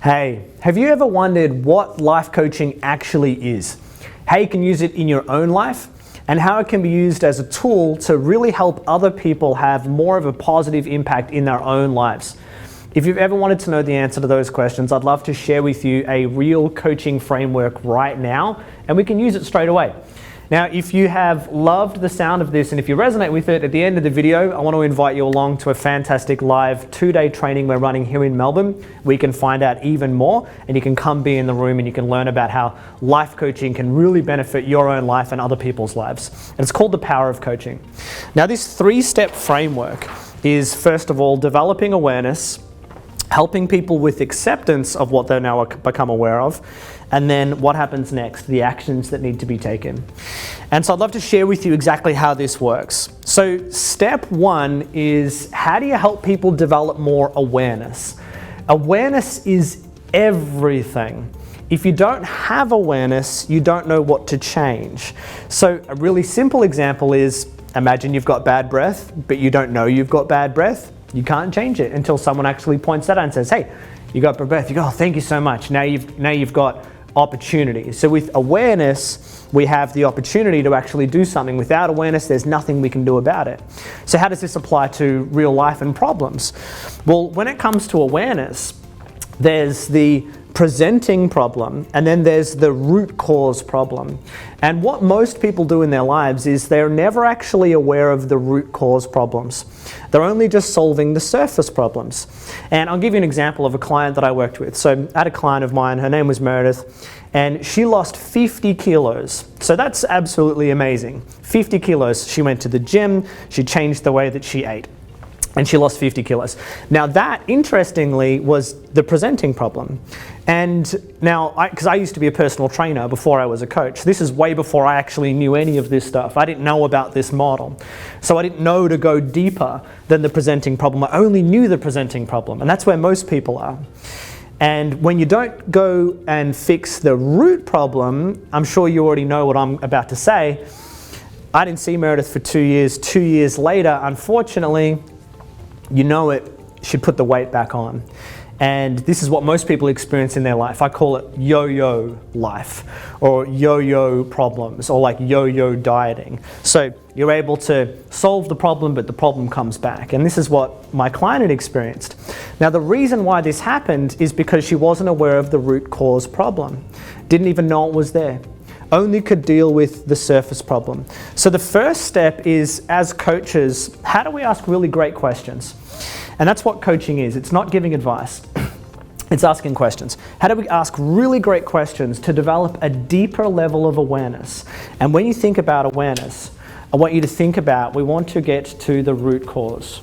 Hey, have you ever wondered what life coaching actually is? How you can use it in your own life? And how it can be used as a tool to really help other people have more of a positive impact in their own lives? If you've ever wanted to know the answer to those questions, I'd love to share with you a real coaching framework right now, and we can use it straight away. Now, if you have loved the sound of this and if you resonate with it, at the end of the video, I want to invite you along to a fantastic live 2-day training we're running here in Melbourne, where you can find out even more and you can come be in the room and you can learn about how life coaching can really benefit your own life and other people's lives. And it's called The Power of Coaching. Now, this 3-step framework is, first of all, developing awareness, helping people with acceptance of what they're now become aware of, and then what happens next, the actions that need to be taken. And so I'd love to share with you exactly how this works. So step 1 is, how do you help people develop more awareness? Awareness is everything. If you don't have awareness, you don't know what to change. So a really simple example is, imagine you've got bad breath, but you don't know you've got bad breath. You can't change it until someone actually points that out and says, hey, you got bad breath. You go, oh, thank you so much. Now you've got opportunity. So with awareness, we have the opportunity to actually do something. Without awareness, there's nothing we can do about it. So how does this apply to real life and problems? Well, when it comes to awareness, there's the presenting problem, and then there's the root cause problem. And what most people do in their lives is they're never actually aware of the root cause problems. They're only just solving the surface problems. And I'll give you an example of a client that I worked with. So I had a client of mine, her name was Meredith, and she lost 50 kilos. So that's absolutely amazing. 50 kilos. She went to the gym, she changed the way that she ate, and she lost 50 kilos. Now that, interestingly, was the presenting problem. And now, because I used to be a personal trainer before I was a coach, this is way before I actually knew any of this stuff. I didn't know about this model. So I didn't know to go deeper than the presenting problem. I only knew the presenting problem, and that's where most people are. And when you don't go and fix the root problem, I'm sure you already know what I'm about to say. I didn't see Meredith for 2 years. 2 years later, unfortunately, you know it, should put the weight back on. And this is what most people experience in their life. I call it yo-yo life, or yo-yo problems, or like yo-yo dieting. So you're able to solve the problem, but the problem comes back. And this is what my client had experienced. Now, the reason why this happened is because she wasn't aware of the root cause problem. Didn't even know it was there. Only could deal with the surface problem. So the first step is, as coaches, how do we ask really great questions? And that's what coaching is. It's not giving advice. It's asking questions. How do we ask really great questions to develop a deeper level of awareness? And when you think about awareness, I want you to think about, we want to get to the root cause.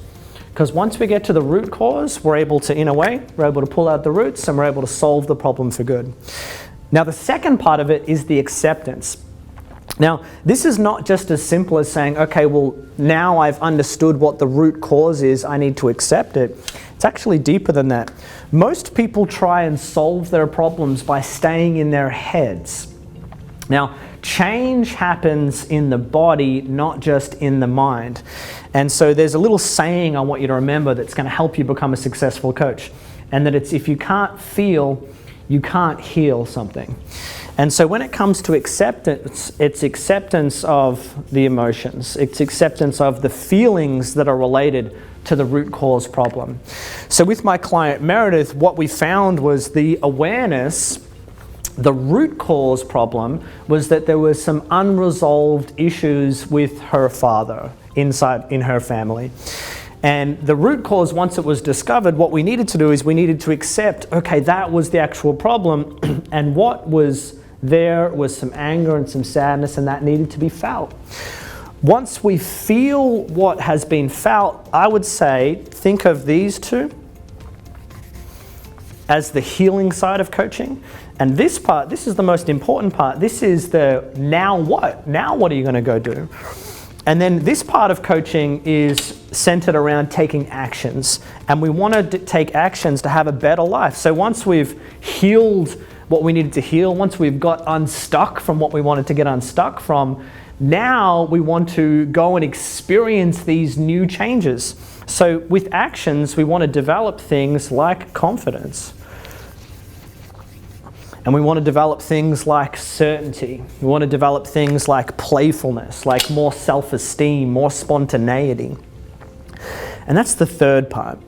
Because once we get to the root cause, we're able to, in a way, we're able to pull out the roots and we're able to solve the problem for good. Now, the second part of it is the acceptance. Now, this is not just as simple as saying, okay, well, now I've understood what the root cause is, I need to accept it. It's actually deeper than that. Most people try and solve their problems by staying in their heads. Now, change happens in the body, not just in the mind. And so there's a little saying I want you to remember that's going to help you become a successful coach. And that it's, if you can't feel, you can't heal something. And so when it comes to acceptance, it's acceptance of the emotions. It's acceptance of the feelings that are related to the root cause problem. So with my client Meredith, what we found was the awareness, the root cause problem was that there were some unresolved issues with her father in her family. And the root cause, once it was discovered, what we needed to do is we needed to accept, okay, that was the actual problem, and what was there was some anger and some sadness, and that needed to be felt. Once we feel what has been felt, I would say, think of these two as the healing side of coaching. And this part, this is the most important part. This is the now what? Now what are you going to go do? And then this part of coaching is centered around taking actions. And we want to take actions to have a better life. So once we've healed what we needed to heal, once we've got unstuck from what we wanted to get unstuck from, now we want to go and experience these new changes. So with actions, we want to develop things like confidence. And we want to develop things like certainty. We want to develop things like playfulness, like more self-esteem, more spontaneity. And that's the third part.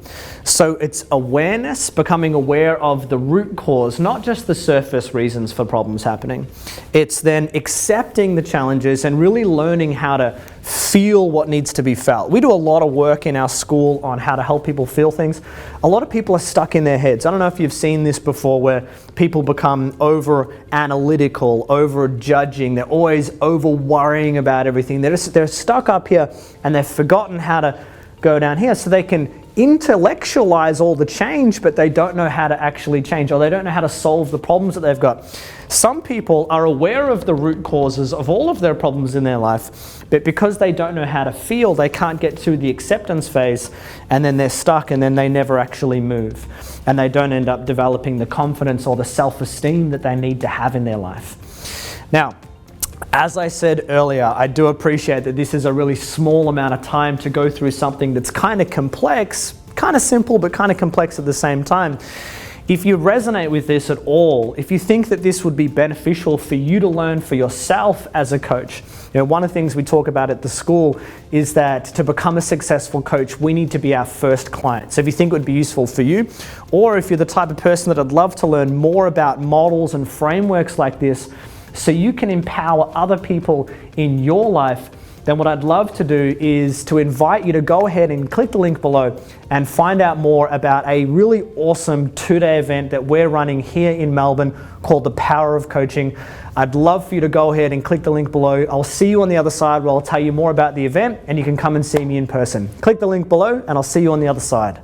So it's awareness, becoming aware of the root cause, not just the surface reasons for problems happening. It's then accepting the challenges and really learning how to feel what needs to be felt. We do a lot of work in our school on how to help people feel things. A lot of people are stuck in their heads. I don't know if you've seen this before, where people become over analytical, over judging. They're always over worrying about everything. They're stuck up here and they've forgotten how to go down here. So they can intellectualize all the change, but they don't know how to actually change, or they don't know how to solve the problems that they've got. Some people are aware of the root causes of all of their problems in their life, but because they don't know how to feel, they can't get to the acceptance phase, and then they're stuck, and then they never actually move. And they don't end up developing the confidence or the self-esteem that they need to have in their life. Now, as I said earlier, I do appreciate that this is a really small amount of time to go through something that's kind of complex, kind of simple, but kind of complex at the same time. If you resonate with this at all, if you think that this would be beneficial for you to learn for yourself as a coach, one of the things we talk about at the school is that to become a successful coach, we need to be our first client. So if you think it would be useful for you, or if you're the type of person that I'd love to learn more about models and frameworks like this, so you can empower other people in your life, then what I'd love to do is to invite you to go ahead and click the link below and find out more about a really awesome 2-day event that we're running here in Melbourne called The Power of Coaching. I'd love for you to go ahead and click the link below. I'll see you on the other side where I'll tell you more about the event, and you can come and see me in person. Click the link below and I'll see you on the other side.